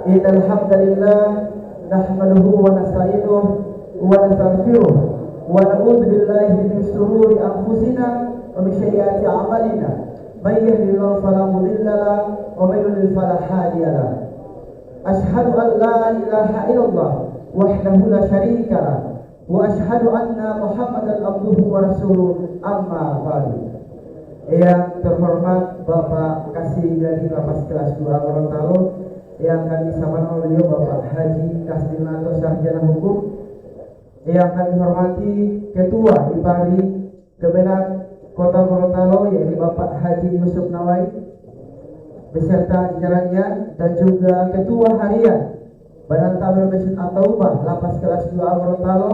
Innal hamdalillah nahmaduhu wa nasta'inuhu wa nastaghfiruh wa na'udzu billahi min shururi anfusina wa min sayyiati a'malina. May yahdihillahu fala mudilla lahu wa may yudlil fala hadiya lahu. Ashhadu an la ilaha illallah wahdahu la syarika lahu wa ashhadu anna Muhammadan abduhu wa rasuluh, amma ba'du. Yang terhormat Bapak Kasih dari Lapas Kelas 2 Gorontalo, yang kami samakan oleh beliau Bapak Haji Kasdinanto Sarjana Hukum, yang kami hormati Ketua IPARI Kemenak Kota Gorontalo yaitu Bapak Haji Yusuf Nawai beserta jajarannya, dan juga Ketua Harian Badan Tabligh Masjid At-Taubah Lapas Kelas 2 Gorontalo,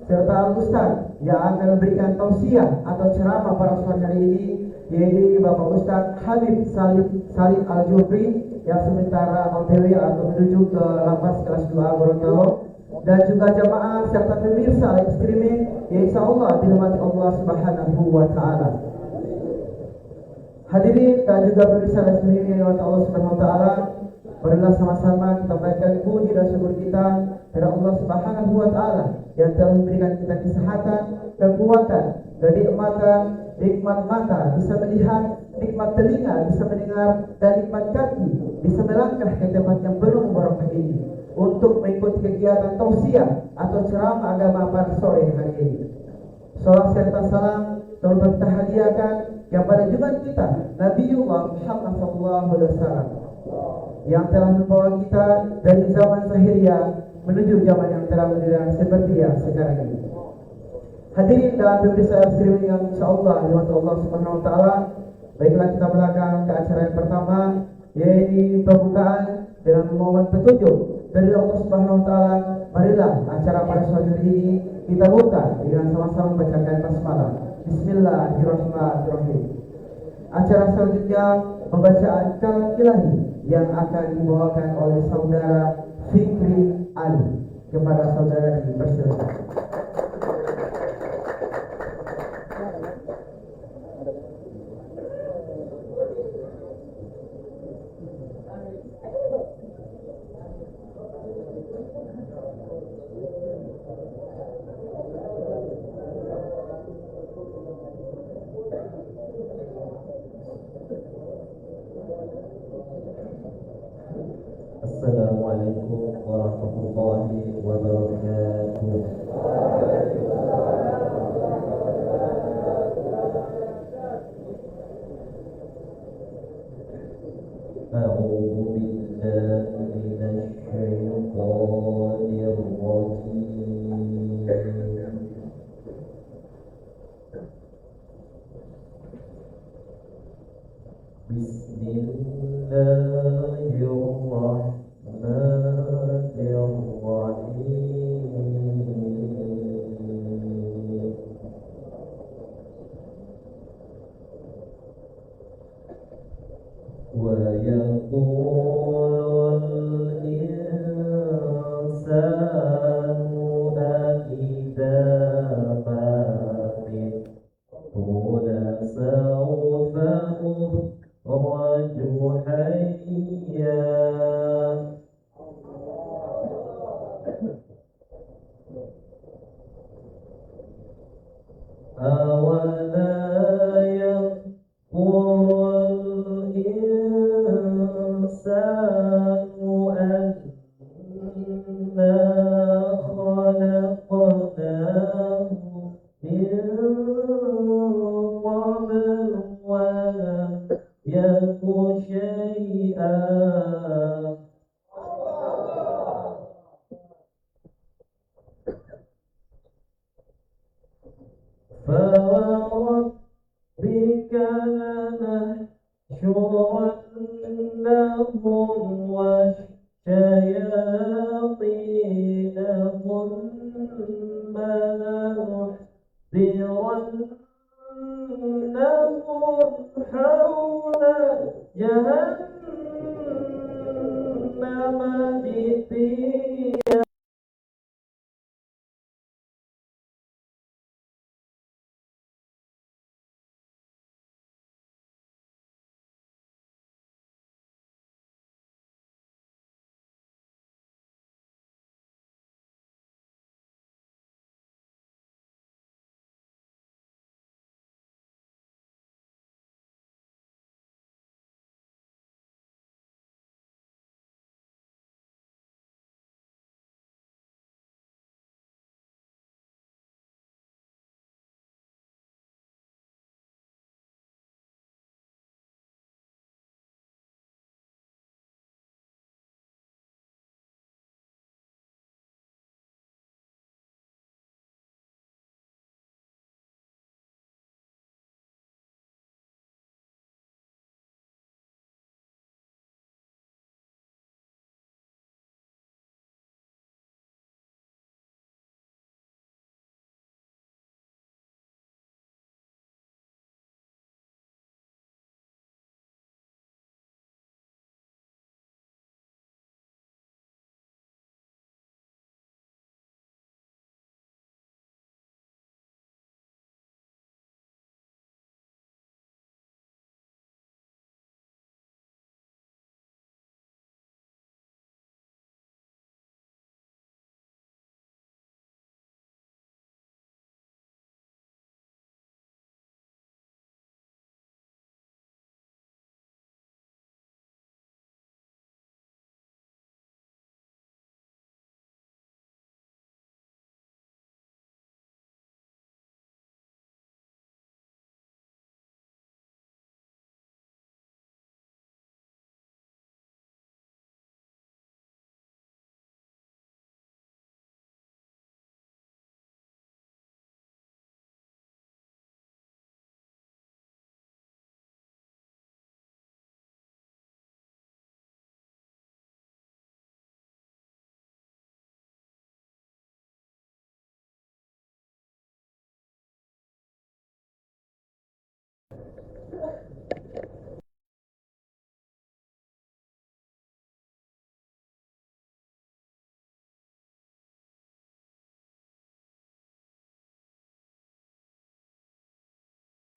serta Ustaz yang akan memberikan tausiah atau ceramah pada sore hari ini, yaitu Bapak Ustaz Habib Salim Al-Jufri yang sementara OTW atau menuju ke Lapas Kelas 2 Gorontalo, dan juga jamaah serta pemirsa live streaming yang insyaallah dirahmati Allah Subhanahu wa taala. Hadirin dan juga pemirsa live streaming yang dirahmati Allah Subhanahu wa taala, marilah sama-sama kita panjatkan puji dan syukur kita kepada Allah Subhanahu wa taala yang telah memberikan kita kesehatan, kekuatan, dan nikmat mata bisa melihat, nikmat telinga bisa mendengar, dan nikmat kaki bisa melangkah ke tempat yang penuh barokah ini untuk mengikuti kegiatan tausiah atau ceramah agama pada sore hari ini. Salawat serta salam telah terhadiahkan kepada junjungan kita Nabiullah Muhammad SAW yang telah membawa kita dari zaman zahiriyah menuju zaman yang terang benderang seperti yang sekarang ini. Hadirin dan pemirsa streaming yang insyaallah dirahmati Allah Subhanahu wa taala, baiklah kita belakang ke acara yang pertama, yaitu pembukaan dengan momen petunjuk dari Allah Subhanahu wa taala. Marilah acara pada sore hari ini kita buka dengan sama-sama membacakan basmalah. Bismillahirrahmanirrahim. Acara selanjutnya pembacaan kalam ilahi yang akan dibawakan oleh saudara Fikri Ali. Kepada saudara dipersilakan. Assalamualaikum warahmatullahi wabarakatuh. A'udzu billahi minasy syaithanir rajim.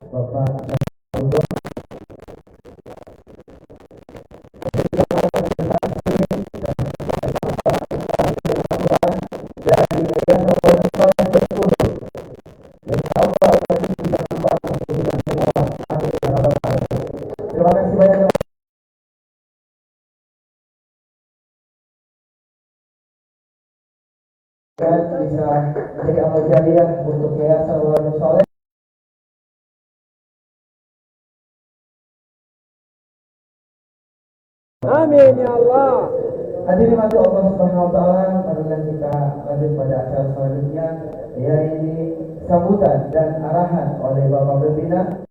Bapak terima kasih banyak dan bisa menjadi amal jariah untuk Yayasan Waladun Soleh. Amin ya Allah. Hadirin mati Allah Subhanahu wa taala, marilah kita lanjut pada acara selanjutnya, yaitu sambutan dan arahan oleh Bapak Pembina.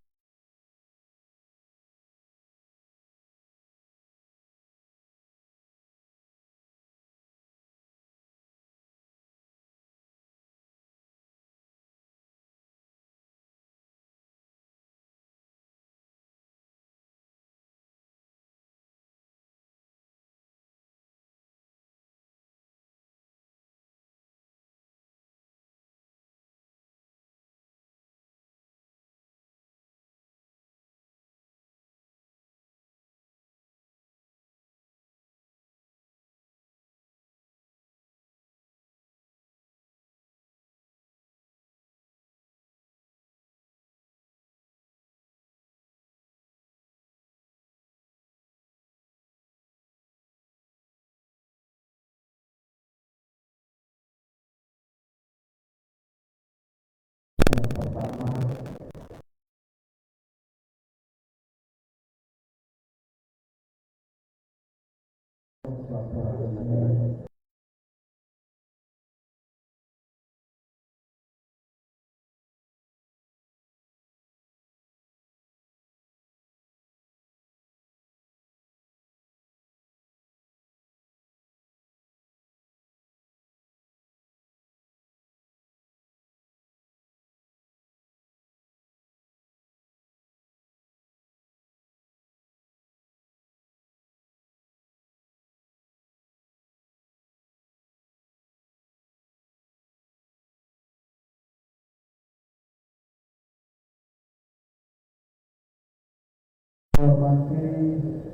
Hormati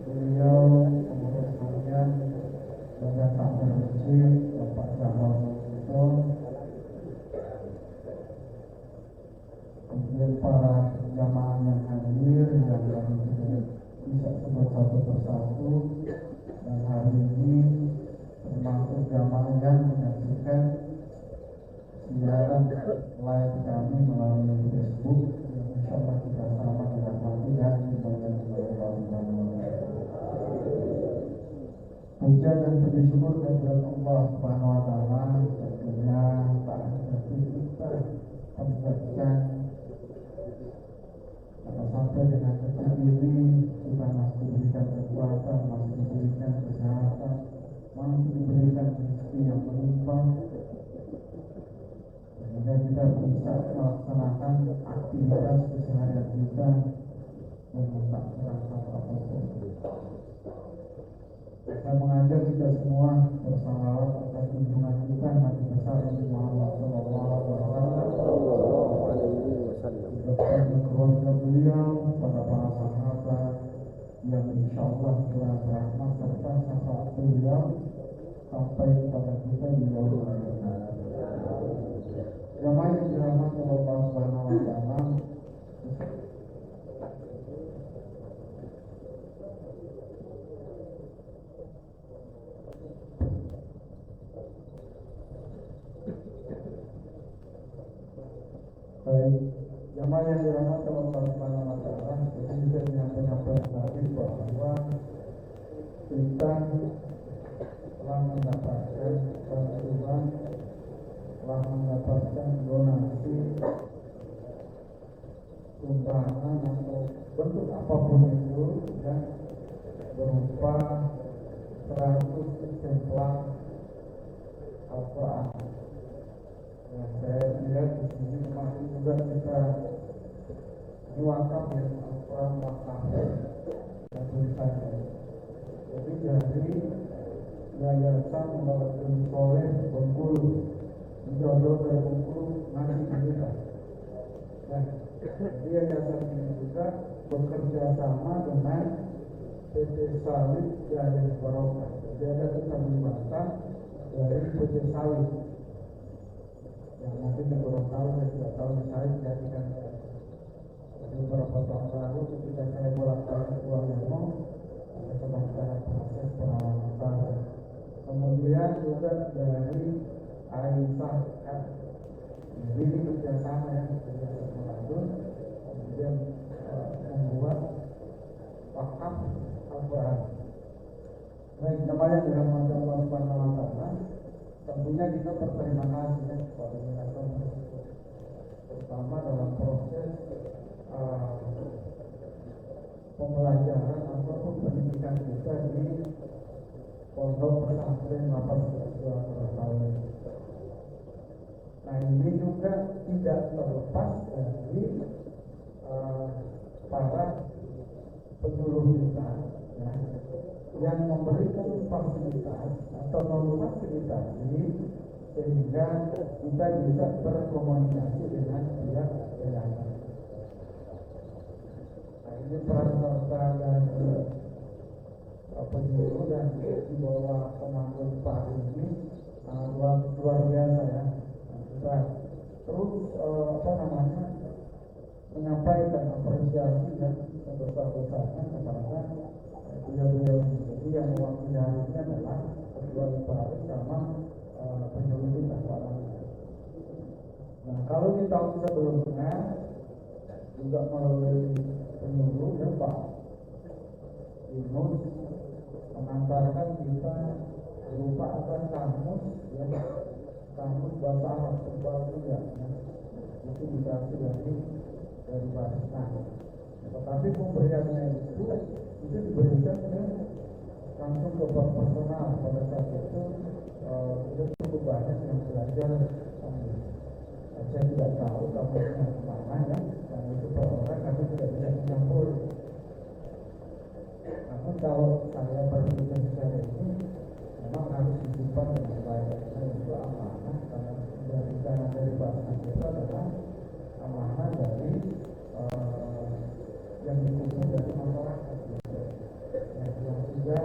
beliau pengurus harian Badan Takmir Masjid Bapak Jamal Musto, kemudian para jamaah yang hadir yang kami bisa sebut satu persatu, dan hari ini termasuk jamaah yang menyaksikan siaran live kami melalui Facebook yang insyaallah kita sama dirahmati dan dimuliakan oleh Allah. Puja dan puji syukur kehadirat Allah Subhanahu wa taala, tentunya tak hanya kita panjatkan karena sampai dengan detik ini kita masih diberikan kekuatan, masih diberikan kesehatan, masih diberikan rezeki yang melimpah, sehingga kita bisa melaksanakan aktivitas keseharian kita dengan tak terasa apapun. Saya mengajak kita semua bersalawat atas junjungan kita Nabi besar Nabi Muhammad sallallahu alaihi wasallam, beserta keluarga beliau, pada para sahabat yang insyaallah telah berahmat serta syafaat beliau sampai kepada kita di yaumul akhir. Jamaah yang dirahmati Allah Subhanahu wa taala, baik, jamaah yang dirahmati Allah Subhanahu wa taala, seperti yang penyampaian tadi bahwa kita telah mendapatkan bantuan, telah mendapatkan donasi sumbangan atau bentuk apapun itu ya, berupa 100 eksemplar Al-Quran. Ya, saya lihat di sini masih juga kita diwakaf ya, Al-Quran wakaf dan tulisannya. Jadi dari Yayasan Waladun Soleh Bengkulu, Jodoh dari Bengkulu, nanti kita. Jadi yayasan ini juga bekerja sama dengan PT Sawit Jaya Barokah. Jadi ada keterlibatan dari PT Sawit yang mungkin di Gorontalo saya tidak tahu di Sawit jadi kan beberapa tahun lalu ketika saya bolak-balik ke Kuala sedang dalam proses perawatan. Kemudian juga dari Aisyah jadi ini kerjasama ya kerjasama Ramadan, kemudian membuat wakaf Al-Quran. Baik, namanya dirahmati Allah Subhanahu wa Ta'ala. Tentunya kita berterima kasih ya kepada yayasan tersebut, terutama dalam proses pembelajaran ataupun pendidikan kita di pondok pesantren Lapas Gorontalo. Nah ini juga tidak terlepas dari para penyuluh kita ya, yang memberikan fasilitas atau memfasilitasi sehingga kita bisa berkomunikasi dengan pihak yayasan. Nah ini peran serta dari penyuluh dan di bawah penanggung Pak ini luar biasa ya. Kita terus menyampaikan apresiasi dan sebesar-besarnya kepada beliau-beliau sendiri yang mewakili hari ini adalah Ketua Ipari sama penyuluh kita Pak. Nah kalau di tahun sebelumnya juga melalui penyuluh ya Pak Yunus mengantarkan kita berupa akan kamus ya kamus bahasa Arab tebal juga ya. Itu dikasih dari Basna. Tetapi pemberiannya itu diberikan langsung ke personal pada saat itu sudah cukup banyak yang belajar. Saya tidak tahu kamusnya kemana ya, dan itu per orang kami tidak bisa mencampur. Namun kalau saya berpikir secara ini memang harus disimpan dengan baik. Nah, itu amanah karena dari dana dari Basna itu adalah amanah dari yang dikumpul dari masyarakat yang juga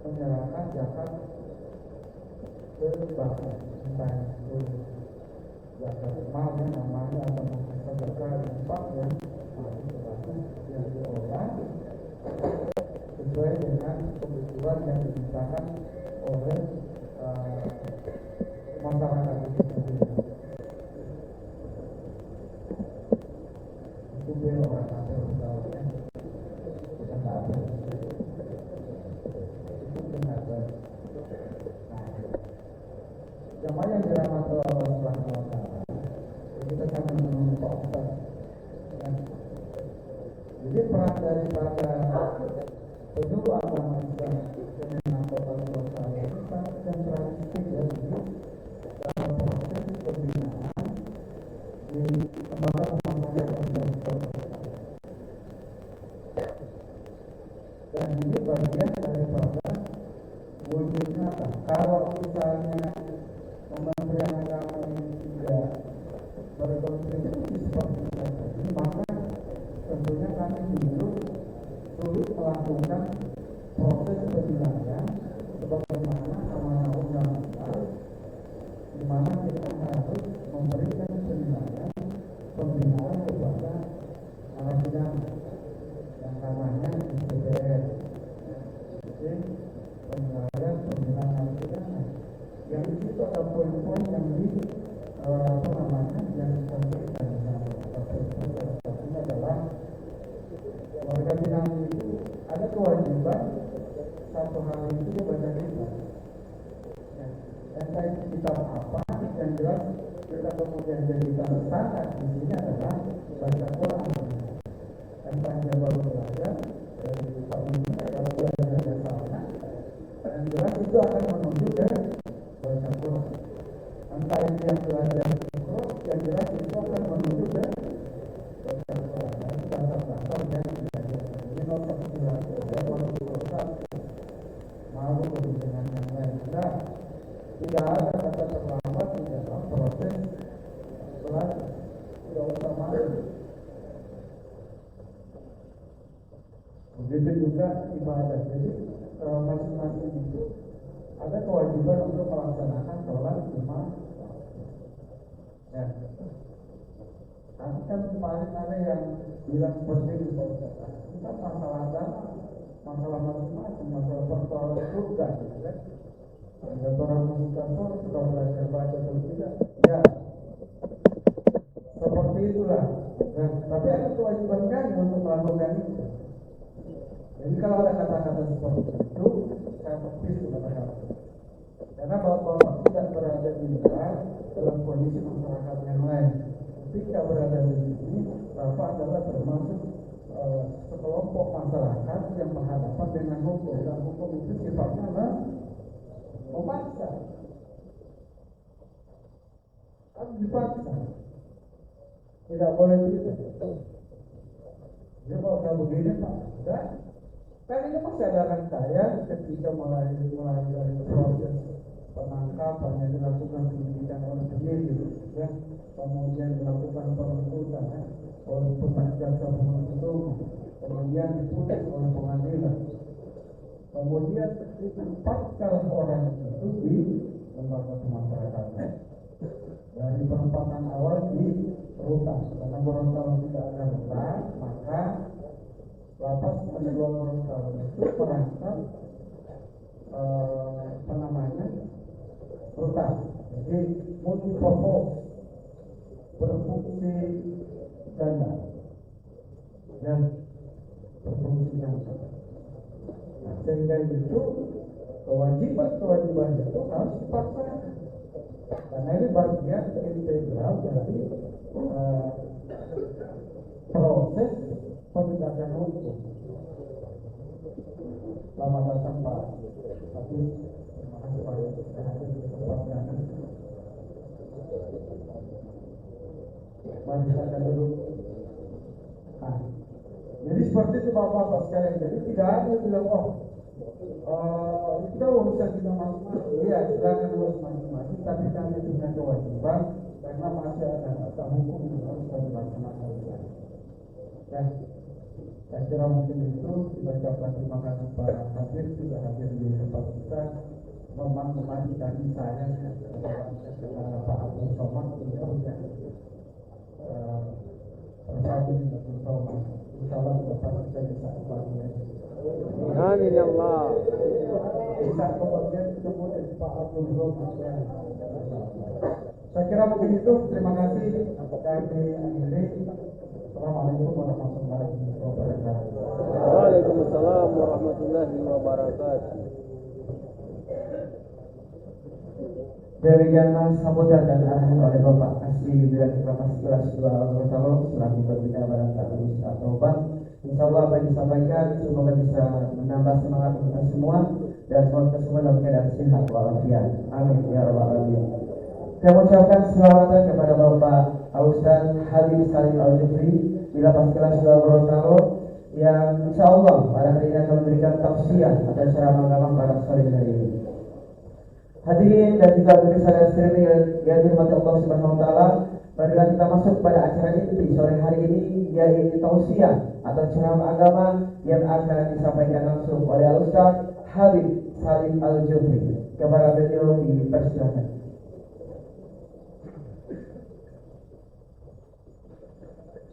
menyerahkan zakat ke Basna, entah itu zakat mal yang namanya atau sedekah infak yang yang diolah sesuai dengan kebutuhan yang dimintakan oleh masyarakat itu sendiri. Itu beliau orang kafir tahunya kita nggak ada. Itu benar. Nah, jamaah yang dirahmati Allah Subhanahu wa Ta'ala, kita akan menunggu Pak Ustaz. Jadi peran daripada penyuluh agama Islam dengan Kota Gorontalo ini sangat sentralistik ya dalam proses pembinaan di lembaga-lembaga yang dan ini bagian daripada wujud nyata. Kalau misalnya Kementerian Agama ini tidak berkontribusi seperti ini, maka tentunya kami dulu sulit melakukan proses penilaian sebagaimana amanah undang-undang di mana kita harus memberikan penilaian pembinaan kepada narapidana yang namanya IPDN. Jadi penilaian pembinaan narapidana yang di situ ada poin-poin yang yang disampaikan ini adalah warga binaan itu ada kewajiban satu hari itu dia baca kitab. Entah itu kitab apa, yang jelas kita kemudian jadikan standar di sini adalah baca Quran. Entah dia baru belajar dari Pak Umi atau belajar dari sana, yang jelas itu akan menuju ke baca Quran. Entah itu yang belajar Iqra, yang jelas itu akan menuju ke baca Quran. Nah, itu dasar-dasar yang belajar. Ini nomor 9 malu dengan yang lain. Nah, tidak ada kata terlambat di dalam proses belajar. Tidak usah juga ibadah. Jadi masing-masing itu ada kewajiban untuk melaksanakan sholat lima. Ya. Kan kemarin ada yang bilang seperti itu, kita masalah agama, masalah masing-masing, masalah persoalan surga, gitu kan? Ada orang masuk kantor sudah belajar baca atau tidak? Ya, seperti itulah. Nah, tapi ada kewajiban kami untuk melakukan itu. Jadi kalau ada kata-kata seperti itu, saya tepis kata-kata. Karena bapak-bapak tidak berada di luar dalam kondisi masyarakat yang lain. Ketika berada di sini, bapak adalah termasuk sekelompok masyarakat yang berhadapan dengan hukum, dan hukum itu sifatnya memaksa. Harus dipaksa. Tidak boleh gitu. Dia kalau kayak begini Pak, enggak. Kan ini kesadaran saya ketika mulai dari proses penangkapan yang dilakukan penyidikan oleh penyidik, ya, kemudian dilakukan penuntutan oleh penasihat penuntut umum, kemudian diputus oleh pengadilan, kemudian ditempatkan orang itu di lembaga pemasyarakatan. Dari penempatan awal di rutan, karena Gorontalo tidak ada rutan, maka lapas penjual Gorontalo itu merangkap rutan. Jadi multipurpose, berfungsi ganda dan berfungsi ganda. Nah, sehingga itu kewajiban itu harus dipaksakan. Karena ini bagian integral dari proses penegakan hukum. Selamat datang Pak. Tapi terima kasih Pak sudah hadir di tempatnya. Mari silakan dulu. Nah, jadi seperti itu Bapak-bapak sekalian. Jadi tidak ada yang bilang itu urusan kita masing-masing. Iya, silakan urus masing-masing. Tapi kami punya kewajiban karena masih ada kata hukum yang harus kami laksanakan. Ya, saya kira mungkin itu. Kita ucapkan terima kasih para hadir sudah hadir di tempat kita. Memang kami sayang Pak Abdul Somad beliau yang bersatu dengan Abdul Somad. Insyaallah dapat kita bisa bahagia. Amin ya Allah. Bisa kemudian Pak Abdul Somad. Saya kira mungkin itu. Terima kasih. Kami akhiri. Assalamualaikum warahmatullahi wabarakatuh. Waalaikumsalam warahmatullahi wabarakatuh. Demikianlah sambutan dan arahan oleh Bapak Kasih Bidang Informasi kelas 2 Gorontalo selaku pembina Badan Tahu atau Bank. Insyaallah apa yang disampaikan semoga bisa menambah semangat kita semua dan semoga semua dalam keadaan sehat walafiat. Amin ya rabbal alamin. Saya mengucapkan selamat kepada Bapak Ustaz Habib Salim Al-Jufri di lapas kelas 2 Gorontalo yang insyaallah pada hari ini akan memberikan tausiah atas ceramah agama pada sore hari ini. Hadirin dan juga pemirsa dan streaming yang dirahmati Allah Subhanahu wa taala, marilah kita masuk pada acara inti sore hari ini, yaitu tausiah atau ceramah agama yang akan disampaikan langsung oleh Ustaz Habib Salim Al-Jufri. Kepada beliau dipersilakan.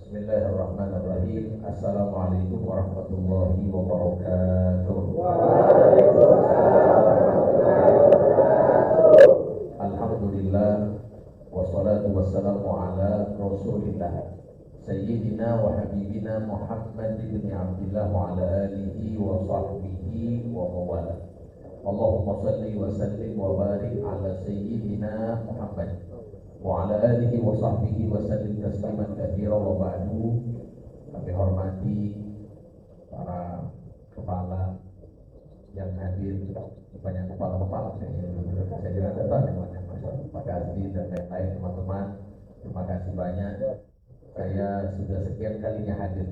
Bismillahirrahmanirrahim. Assalamualaikum warahmatullahi wabarakatuh. Alhamdulillah wassalatu wassalamu ala Rasulillah Sayyidina wa habibina Muhammad bin Abdullah wa ala alihi wa sahbihi wa mawala. Allahumma salli wa sallim wa barik ala Sayyidina Muhammad wa ala alihi wa sahbihi wa sallim tasliman katsira wa ba'du. Kami hormati para kepala yang hadir, banyak kepala-kepala saya juga tahu namanya Pak Kasdi dan lain-lain teman-teman. Terima kasih banyak. Saya sudah sekian kalinya hadir.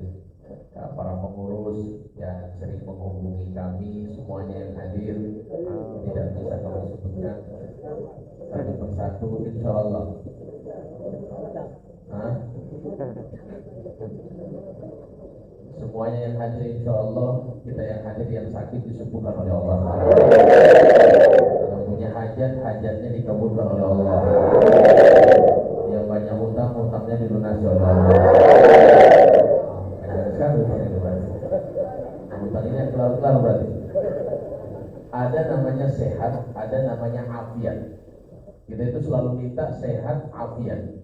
Para pengurus yang sering menghubungi kami, semuanya yang hadir tidak bisa kami sebutkan satu persatu, insya Allah. Semuanya yang hadir insya Allah, kita yang hadir yang sakit disembuhkan oleh Allah. Yang punya hajat, hajatnya dikabulkan oleh Allah. Yang banyak hutang, hutangnya dilunasi oleh Allah. Hutang ini kelar-kelar berarti. Ada namanya sehat, ada namanya afiat. Kita itu selalu minta sehat, afiat.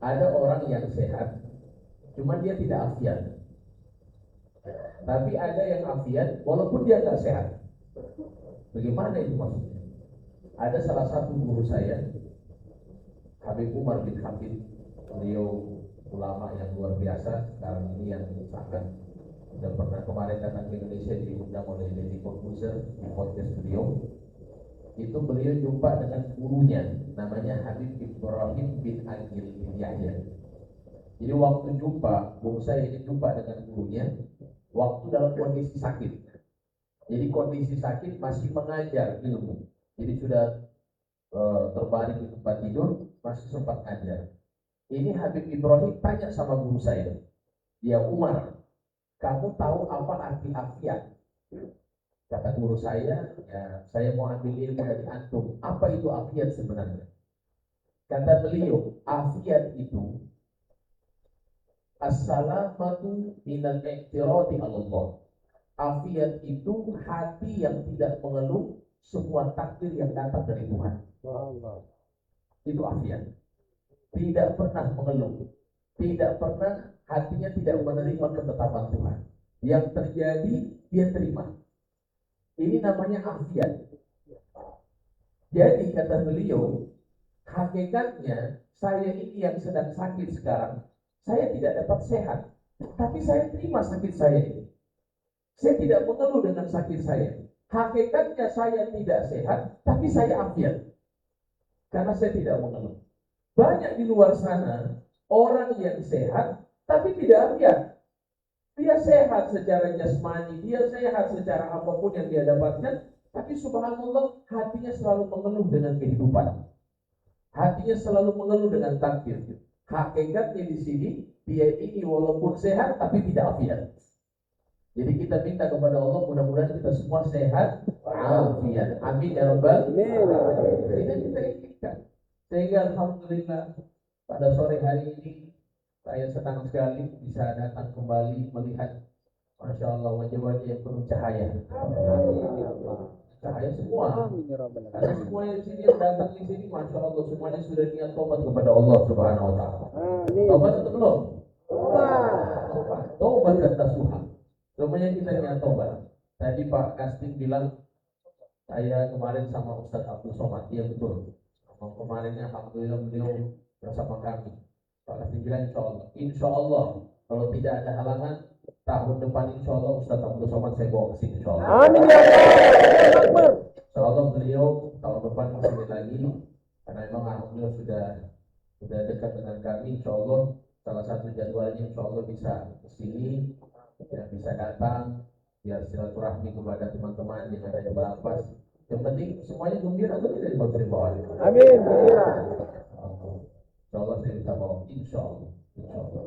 Ada orang yang sehat, cuma dia tidak afiat. Tapi ada yang afiat, walaupun dia nggak sehat. Bagaimana itu maksudnya? Ada salah satu guru saya, Habib Umar bin Habib, beliau ulama yang luar biasa. Sekarang ini yang sangat sudah pernah kemarin datang ke Indonesia, diundang oleh Deddy Corbuzier di podcast beliau. Itu beliau jumpa dengan gurunya, namanya Habib Ibrahim bin Agil bin Yahya. Jadi waktu jumpa, guru saya ini jumpa dengan gurunya waktu dalam kondisi sakit. Jadi kondisi sakit masih mengajar ilmu. Jadi sudah terbaring di tempat tidur, masih sempat ngajar. Ini Habib Ibrahim tanya sama guru saya, ya Umar, kamu tahu apa arti afiat? Kata guru saya, ya saya mau ambil ilmu dari antum. Apa itu afiat sebenarnya? Kata beliau, afiat itu as-salamatu minal i'tiradi 'ala Allah. Afiat itu hati yang tidak mengeluh semua takdir yang datang dari Tuhan. Itu afiat. Tidak pernah mengeluh. Tidak pernah, hatinya tidak menerima ketetapan Tuhan. Yang terjadi, dia terima. Ini namanya afiat. Jadi kata beliau, hakikatnya saya ini yang sedang sakit sekarang, saya tidak dapat sehat, tapi saya terima sakit saya ini. Saya tidak mengeluh dengan sakit saya. Hakikatnya saya tidak sehat, tapi saya afiat. Karena saya tidak mengeluh. Banyak di luar sana orang yang sehat, tapi tidak afiat. Dia sehat secara jasmani, dia sehat secara apapun yang dia dapatkan, tapi subhanallah hatinya selalu mengeluh dengan kehidupan. Hatinya selalu mengeluh dengan takdir. Hakikatnya di sini, dia ini walaupun sehat tapi tidak afiat. Jadi kita minta kepada Allah, mudah-mudahan kita semua sehat, afiat. Amin ya rabbal alamin. Kita inginkan. Sehingga alhamdulillah pada sore hari ini saya senang sekali bisa datang kembali melihat, masya Allah, wajah-wajah yang penuh cahaya. Cahaya semua. Karena semuanya di sini yang datang di sini, masya Allah, semuanya sudah niat tobat kepada Allah Subhanahu Wa Taala. Tobat atau belum? Tobat dan nasuha. Semuanya kita niat tobat. Tadi Pak Kastin bilang, saya kemarin sama Ustadz Abdul Somad, iya betul. Kemarinnya alhamdulillah beliau bersama kami. Pak Kastin bilang insya Allah kalau tidak ada halangan tahun depan insya Allah Ustadz Abdul Somad saya bawa ke sini insya Allah. Amin ya Allah. Insya Allah beliau tahun depan kesini lagi karena memang alhamdulillah sudah dekat dengan kami. Insya Allah salah satu jadwalnya insya Allah bisa kesini, ya, bisa datang biar silaturahmi kepada teman-teman yang ada di Lapas. Yang penting semuanya gembira atau tidak di bawah. Amin. Gembira. Insya Allah saya bisa bawa. Insya Allah.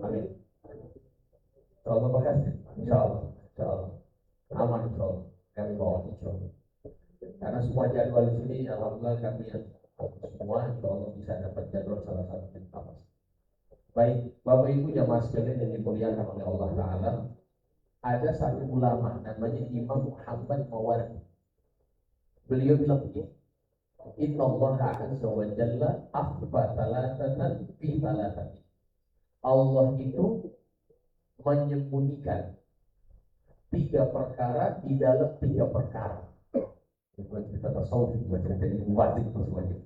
Amin. Insya Allah makasih. Insya Allah. Aman insya Allah. Kami bawa insya Allah. Karena semua jadwal di sini alhamdulillah kami yang semua insya Allah bisa dapat jadwal salah satu yang sama. Baik, Bapak Ibu jamaah sekalian yang dimuliakan oleh Allah Ta'ala, ada satu ulama namanya Imam Muhammad Mawardi. Beliau bilang begini, Inna Allah Azza wa Jalla akhfa salatatan fi salatati. Allah itu menyembunyikan 3 perkara di dalam 3 perkara. Kita tasawuf, cerita ilmu batin itu semuanya.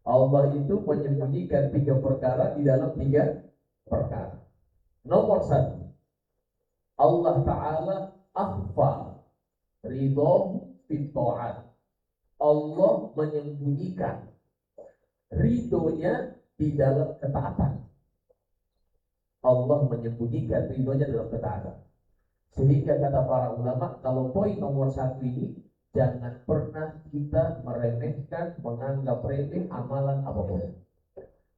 Allah itu menyembunyikan 3 perkara di dalam 3 perkara. Nomor 1, Allah Ta'ala akhfa ridhahu fit ta'at. Allah menyembunyikan ridhonya di dalam ketaatan. Allah menyembunyikan ridhonya dalam ketaatan. Sehingga kata para ulama, kalau poin nomor 1 ini, jangan pernah kita meremehkan, menganggap remeh amalan apapun.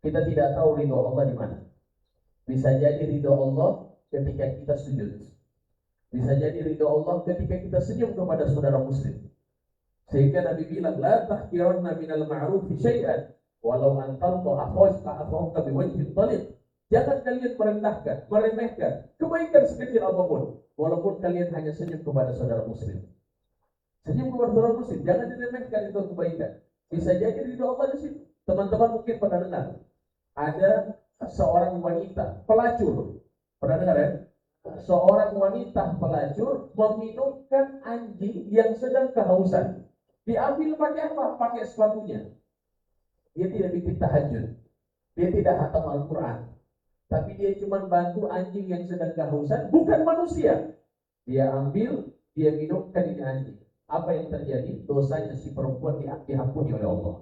Kita tidak tahu ridho Allah di mana. Bisa jadi ridho Allah ketika kita sujud. Bisa jadi ridho Allah ketika kita senyum kepada saudara muslim. Sehingga Nabi bilang, la tahqiranna minal ma'rufi syai'an walau an talqa akhawka biwajhin talib. Jangan kalian merendahkan, meremehkan kebaikan sekecil apapun, walaupun kalian hanya senyum kepada saudara muslim. Senyum kepada saudara muslim, jangan diremehkan itu kebaikan. Bisa jadi ridho Allah di situ. Teman-teman mungkin pernah dengar, ada seorang wanita pelacur. Pernah dengar ya? Seorang wanita pelacur meminumkan anjing yang sedang kehausan. Diambil pakai apa? Pakai sepatunya. Dia tidak bikin tahajud. Dia tidak hatam Al-Quran. Tapi dia cuma bantu anjing yang sedang kehausan. Bukan manusia. Dia ambil, dia minumkan ini anjing. Apa yang terjadi? Dosanya si perempuan diampuni oleh Allah.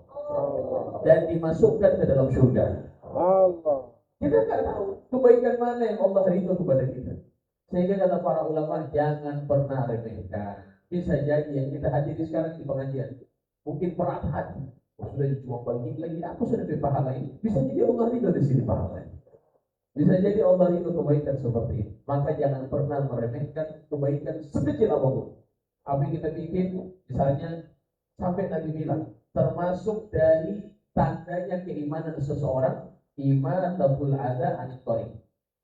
Dan dimasukkan ke dalam surga. Allah. Kita nggak tahu kebaikan mana yang Allah ridho kepada kita. Sehingga kata para ulama, jangan pernah remehkan. Bisa jadi yang kita hadiri sekarang di pengajian, mungkin berat hati. Sudah cuma bagi lagi, aku sudah dapat pahala ini. Bisa jadi Allah ridho di sini pahala. Bisa jadi Allah ridho kebaikan seperti ini. Maka jangan pernah meremehkan kebaikan sekecil apapun. Apa yang kita bikin, misalnya sampai Nabi bilang, termasuk dari tandanya keimanan seseorang, imatatul adza anit thariq.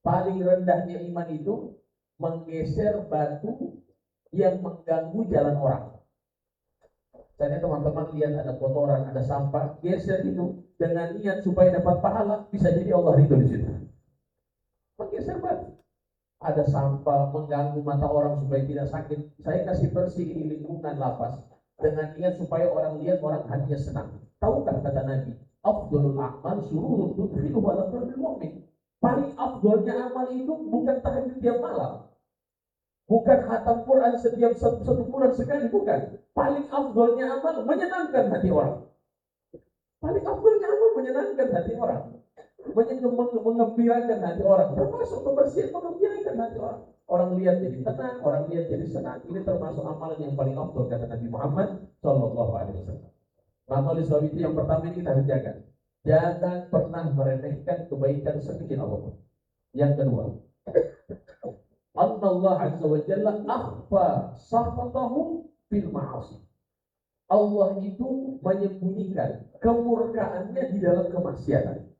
Paling rendahnya iman itu menggeser batu yang mengganggu jalan orang. Misalnya teman-teman lihat ada kotoran, ada sampah, geser itu dengan niat supaya dapat pahala, bisa jadi Allah ridho di situ. Menggeser batu. Ada sampah mengganggu mata orang supaya tidak sakit. Saya kasih bersih di lingkungan lapas dengan niat supaya orang lihat, orang hatinya senang. Tahukah kata Nabi, afdhalul a'mal sururun tudkhiluhu ala qalbil mu'min. Paling afdhalnya amal itu bukan tahajud tiap malam. Bukan khatam Quran setiap satu bulan sekali, bukan. Paling afdhalnya amal menyenangkan hati orang. Paling afdhalnya amal menyenangkan hati orang. Mengembirakan hati orang. Termasuk kebersihan mengembirakan hati orang. Orang lihat jadi tenang, orang lihat jadi senang. Ini termasuk amalan yang paling afdal kata Nabi Muhammad SAW. Maka oleh sebab itu yang pertama ini kita harus jaga. Jangan pernah meremehkan kebaikan sekecil apapun. Yang kedua, Allah Azza wa Jalla akhfa sakhatahu fil ma'asi. Allah itu menyembunyikan kemurkaannya di dalam kemaksiatan.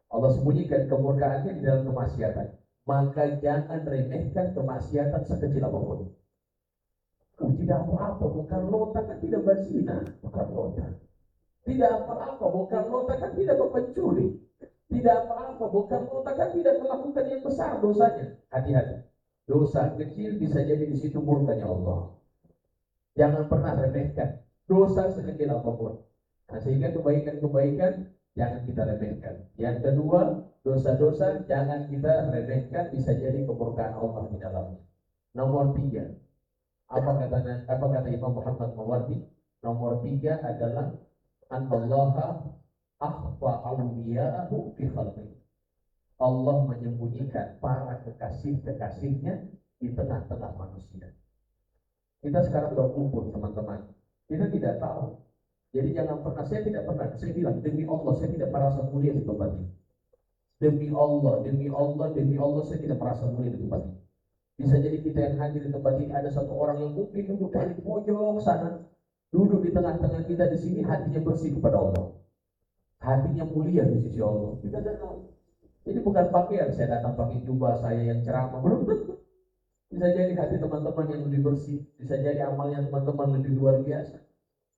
Allah sembunyikan kemurkaannya di dalam kemaksiatan. Maka jangan remehkan kemaksiatan sekecil apapun. Tidak apa-apa, bukan lota kan tidak berzina, bukan lota. Tidak apa-apa, bukan lota kan tidak pencuri. Tidak apa-apa, bukan lota kan tidak melakukan yang besar dosanya. Hati-hati. Dosa kecil bisa jadi di situ murkanya Allah. Jangan pernah remehkan dosa sekecil apapun. Nah, sehingga kebaikan-kebaikan jangan kita remehkan. Yang kedua, dosa-dosa jangan kita remehkan, bisa jadi kemurkaan Allah di dalamnya. Nomor 3, apa kata Imam Muhammad Mawardi? Nomor 3 adalah Anallaha akhfa awliya'ahu fi khalqihi. Allah menyembunyikan para kekasih-kekasihnya di tengah-tengah manusia. Kita sekarang berkumpul teman-teman, kita tidak tahu. Jadi jangan pernah, saya bilang demi Allah saya tidak merasa mulia di tempat ini. Demi Allah saya tidak merasa mulia di tempat ini. Bisa jadi kita yang hadir di tempat ini ada satu orang yang mungkin duduk di pojok sana, duduk di tengah-tengah kita di sini, hatinya bersih kepada Allah, hatinya mulia di sisi Allah. Kita tidak tahu. Jadi bukan pakaian, saya datang pakai jubah saya yang ceramah, belum tentu. Bisa jadi hati teman-teman yang lebih bersih, bisa jadi amalnya teman-teman lebih luar biasa.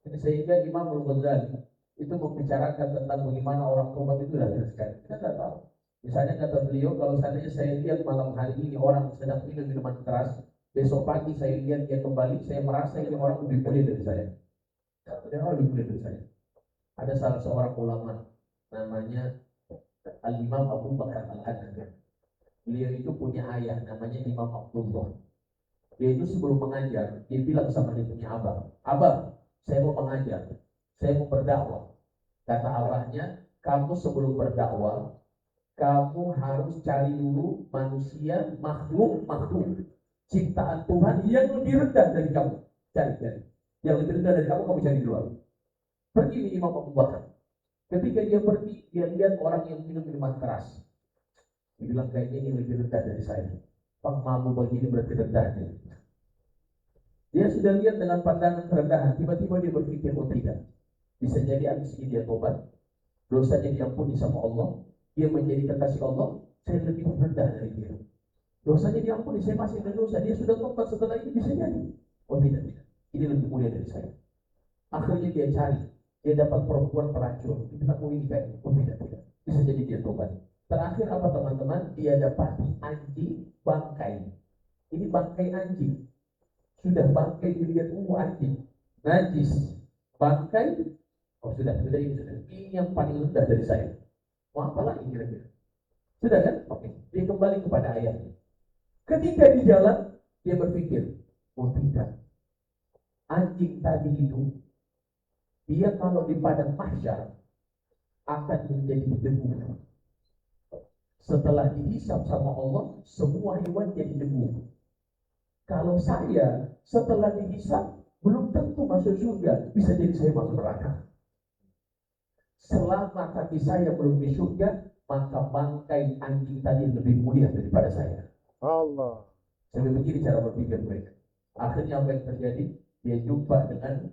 Sehingga Imam Al-Ghazali itu membicarakan tentang bagaimana orang tobat itu lahir sekali. Kita tidak tahu. Misalnya kata beliau, kalau seandainya saya lihat malam hari ini orang sedang minum minuman keras, besok pagi saya lihat dia kembali, saya merasa ini orang lebih mulia dari saya. Dia orang lebih mulia dari saya. Ada salah seorang ulama namanya Al-Imam Abu Bakar Al-Adham. Beliau itu punya ayah namanya Imam Abdullah. Dia itu sebelum mengajar, dia bilang sama dia punya abah, saya mau mengajar, saya mau berdakwah. Kata abahnya, kamu sebelum berdakwah, kamu harus cari dulu manusia, makhluk ciptaan Tuhan yang lebih rendah dari kamu. Cari. Yang lebih rendah dari kamu cari dulu. Pergi nih Imam Abu Bakar. Ketika dia pergi, dia lihat orang yang minum minuman keras. Dia bilang kayaknya ini lebih rendah dari saya. Pemalu begini berarti rendahnya. Dia sudah lihat dengan pandangan kerendahan, tiba-tiba dia berpikir, oh tidak, bisa jadi habis ini dia tobat, dosanya diampuni sama Allah, dia menjadi kekasih Allah, saya lebih rendah dari dia. Dosanya diampuni, saya masih ada dosa, dia sudah tobat, setelah itu bisa jadi. Oh tidak, ini lebih mulia dari saya. Akhirnya dia cari, dia dapat perempuan pelacur, kita mau ini kayak, oh tidak, bisa jadi dia tobat. Terakhir apa teman-teman? Dia dapati anjing bangkai. Ini bangkai anjing. Sudah bangkai dilihat anjing, najis, bangkai, oh sudah ini yang paling rendah dari saya. Mau apa lagi kira-kira? Sudah kan? Oke. Dia kembali kepada ayahnya. Ketika di jalan, dia berpikir, oh tidak, anjing tadi itu, dia kalau di padang mahsyar akan menjadi debu. Setelah dihisab sama Allah, semua hewan jadi debu. Kalau saya setelah dihisab belum tentu masuk surga, bisa jadi saya masuk neraka. Selama kaki saya belum di surga, maka bangkai anjing tadi lebih mulia daripada saya. Allah. Sampai begini cara berpikir mereka. Akhirnya apa yang terjadi? Dia jumpa dengan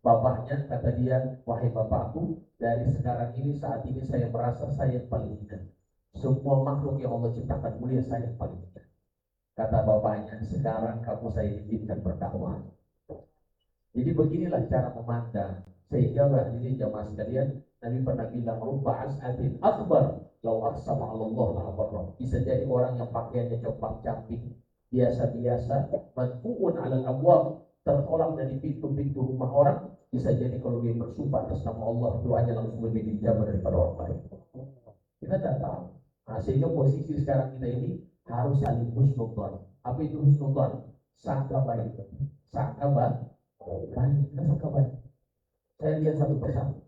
bapaknya, kata dia, wahai bapakku, dari sekarang ini saat ini saya merasa saya yang paling hina. Semua makhluk yang Allah ciptakan mulia, saya yang paling hina. Kata bapaknya, sekarang kamu saya izinkan berdakwah. Jadi beginilah cara memandang. Sehingga ini jamaah sekalian, Nabi pernah bilang, rubba as'atin akbar law aqsama 'ala Allah la abarra. Bisa jadi orang yang pakaiannya compang-camping, biasa-biasa, manfuun 'ala al-abwab, tertolak dari pintu-pintu rumah orang, bisa jadi kalau dia bersumpah atas nama Allah, doanya langsung lebih dijabah daripada orang lain. Kita tidak tahu. Nah, sehingga posisi sekarang kita ini harus saling husnudzon. Apa itu husnudzon? Sangka baik. Sangka baik. Sangka baik. Saya lihat satu persatu.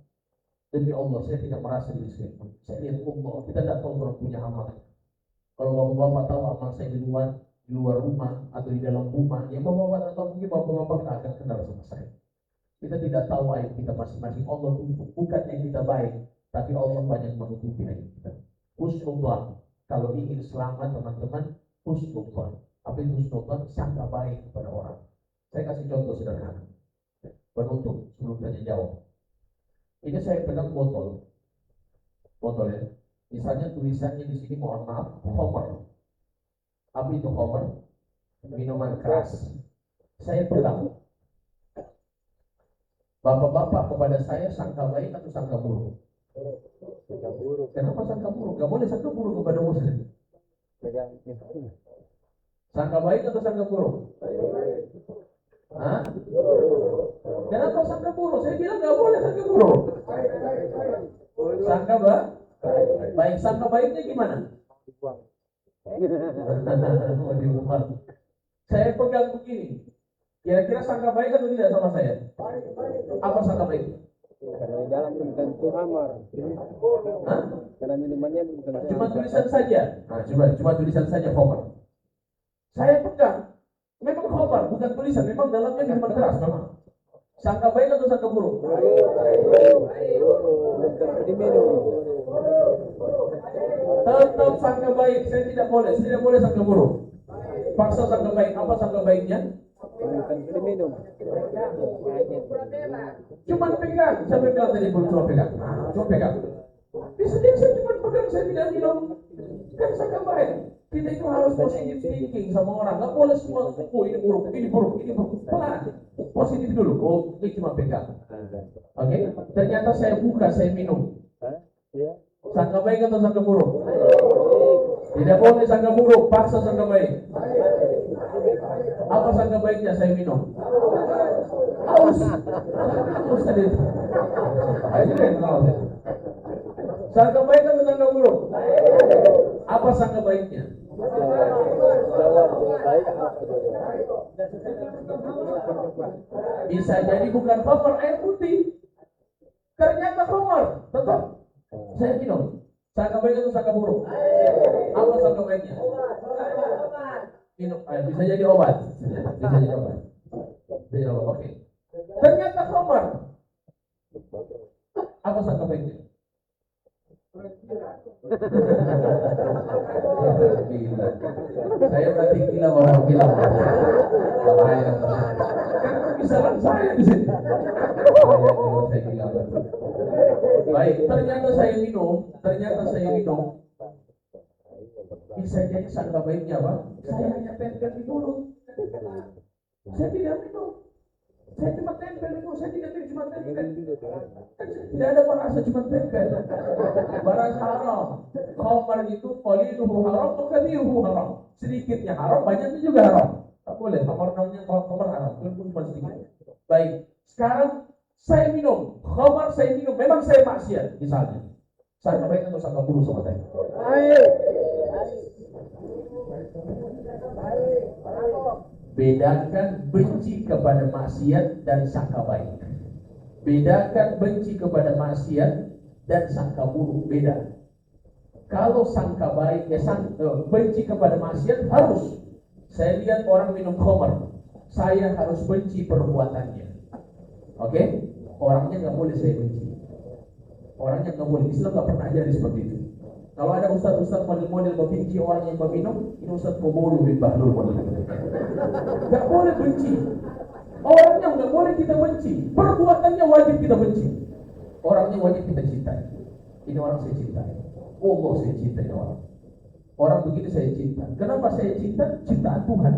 Demi Allah, saya tidak merasa diri saya. Saya lihat Allah. Kita tidak tahu orang punya amal. Kalau bapak-bapak tahu amal saya di luar rumah atau di dalam rumah, ya bapak-bapak tak tahu, mungkin bapak-bapak tak akan kenal sama saya. Kita tidak tahu aib kita masing-masing. Allah tutup. Bukan yang kita baik, tapi Allah banyak menutupi aib kita. Husnudzon. Kalau ingin selamat teman-teman, husnudzon. Apa itu husnudzon? Sangka baik kepada orang. Saya kasih contoh sederhana. Penutup sebelum tanya jawab. Ini saya pegang botol ya. Misalnya tulisannya di sini, mohon maaf, khamr. Apa itu khamr? Minuman keras. Saya pegang. Bapak-bapak kepada saya sangka baik atau sangka buruk? Sangka buruk. Kenapa sangka buruk? Gak boleh sangka buruk kepada muslim. Sangka baik atau sangka buruk? Hah? Kenapa sangka buruk? Saya bilang gak boleh sangka buruk. Sangka baik. Sangka baiknya gimana? Saya pegang begini. Kira-kira sangka baik atau tidak sama saya? Apa sangka baik? Karena di dalam belum tentu hamar. Hah? Karena minumannya belum tentu. Cuma tulisan saja. Nah, cuma tulisan saja khamr. Saya pegang. Memang khamr, bukan tulisan. Memang dalamnya minuman keras memang. Sangka baik atau sangka buruk? Belum tentu diminum. Tetap sangka baik. Saya tidak boleh sangka buruk. Paksa sangka baik. Apa sangka baiknya? Belum tentu diminum. Cuma pegang. Siapa bilang tadi belum cuma pegang? Cuma pegang. Bisa jadi saya cuma pegang, saya tidak minum. Kan sangka baik. Kita itu harus positive thinking sama orang. Gak boleh semua, oh ini buruk. Pelan. Positif dulu. Oh, ini cuma pegang. Oke? Ternyata saya buka, saya minum. Sangka baik atau sangka buruk? Tidak boleh sangka buruk, paksa sangka baik. Apa sangka baiknya? Saya minum. Haus tadi. Ayo deh, sangka baik atau sangka buruk? Apa sangka baiknya? Bisa jadi bukan khamr, air putih. Ternyata khamr, tetap saya minum. Sangka baik atau sangka buruk? Apa sangka baiknya? Minum, bisa jadi obat. Oke. Ternyata khamr. Apa sangka baiknya? Gila. Saya berarti gila bawa gila. Bahaya. Kan kesalahan saya di sini. Saya gila. Baik, ternyata saya minum. Bisa jadi sangka baiknya, Pak. Saya hanya tempel di mulut. Saya tidak minum. Saya cuma tempel di mulut. Saya tidak minum, cuma tempel. Tidak ada bahasa cuma tempel. Bahasa haram. Khamar itu qaliluhu haram, kathiruhu haram. Sedikitnya haram, banyaknya juga haram. Tak boleh. Khamar namanya khamar haram. Pun cuma sedikit. Baik. Sekarang saya minum. Khamar saya minum. Memang saya maksiat. Misalnya. Sangka baik atau sangka buruk sama saya? Bedakan benci kepada maksiat dan sangka baik. Bedakan benci kepada maksiat dan sangka buruk, beda. Kalau sangka baik, benci kepada maksiat harus. Saya lihat orang minum khamar, saya harus benci perbuatannya. Oke? Orangnya nggak boleh saya benci. Orangnya nggak boleh. Islam nggak pernah ajarin seperti itu. Kalau ada ustaz-ustaz model-model membenci orang yang meminum, ini ustaz pemuluh bin Bahlul model. Nggak boleh benci. Orangnya nggak boleh kita benci. Perbuatannya wajib kita benci. Orangnya wajib kita cintai. Ini orang saya cintai. Allah saya cintai orang. Orang begini saya cinta. Kenapa saya cinta? Cintaan Tuhan.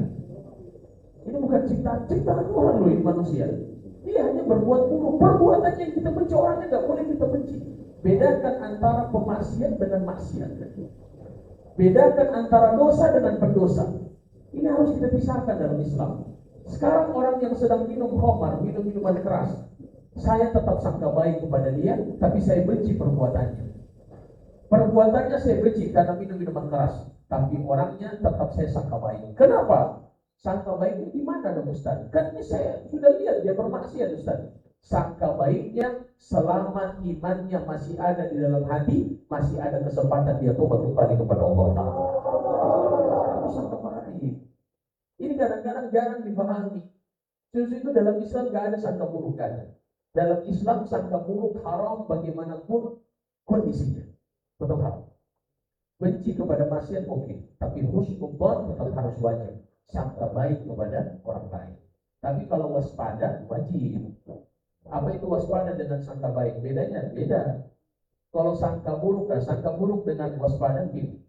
Ini bukan cintaan Tuhan loh, ini manusia. Dia hanya berbuat buruk. Perbuatannya yang kita benci, orangnya nggak boleh kita benci. Bedakan antara pemaksiat dengan maksiat. Bedakan antara dosa dengan pendosa. Ini harus kita pisahkan dalam Islam. Sekarang orang yang sedang minum khamar, minum minuman keras, saya tetap sangka baik kepada dia, tapi saya benci perbuatannya. Perbuatannya saya benci karena minum minuman keras, tapi orangnya tetap saya sangka baik. Kenapa? Sangka baiknya di mana dong Ustaz? Kan ini saya sudah lihat dia bermaksiat Ustaz. Sangka baiknya selama imannya masih ada di dalam hati, masih ada kesempatan dia tobat kembali kepada Allah Ta'ala. Sangka baik. Ini kadang-kadang jarang dipahami. Justru itu dalam Islam gak ada sangka buruk kan? Dalam Islam sangka buruk haram bagaimanapun kondisinya. Tetap haram. Benci kepada maksiat oke, tapi husnudzon tetap harus wajib. Sangka baik kepada orang lain. Tapi kalau waspada wajib. Apa itu waspada dengan sangka baik? Bedanya beda. Kalau sangka buruk dengan waspada beda.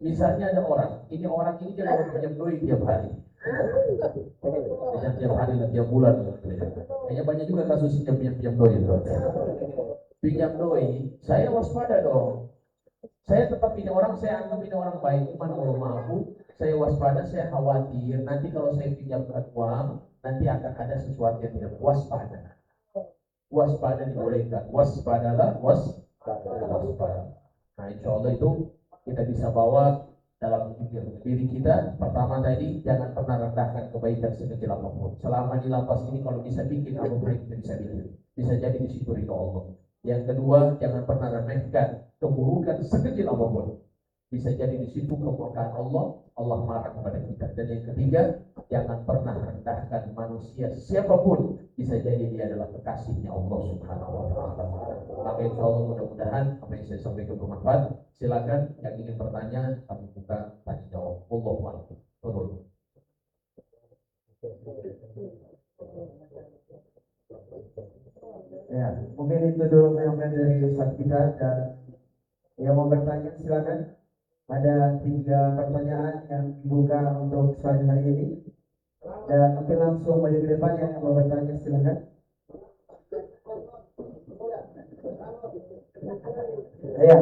Misalnya ada orang, ini dia mau pinjam doi tiap hari. Tiap hari dan tiap bulan. Kayaknya banyak juga kasus pinjam doi. Pinjam doi, saya waspada dong. Saya tetap ini orang, saya anggap ini orang baik, cuma kalau mampu, saya waspada, saya khawatir nanti kalau saya pinjamkan uang, nanti akan ada sesuatu yang tidak waspada. Waspada dibolehkan, waspadalah, waspada. Nah, insya Allah itu kita bisa bawa dalam diri kita. Pertama tadi, jangan pernah rendahkan kebaikan sekecil apapun. Selama di lapas ini kalau bisa bikin apa baik kita bisa bikin. Bisa jadi di situ ridho Allah. Yang kedua, jangan pernah remehkan keburukan sekecil apapun. Bisa jadi di situ kemurkaan Allah marah kepada kita. Dan yang ketiga, jangan pernah rendahkan manusia siapapun. Bisa jadi dia adalah kekasihnya Allah Subhanahu wa Ta'ala. Maka insya Allah mudah-mudahan apa yang saya sampaikan bermanfaat. Silakan yang ingin bertanya, kami buka tanya jawab. Allahu a'lam. Turun. Ya, mungkin itu dulu penyampaian dari Ustaz kita, dan yang mau bertanya silakan. Ada 3 pertanyaan yang dibuka untuk sore hari ini, dan mungkin langsung maju ke depan yang mau bertanya silakan. Ya,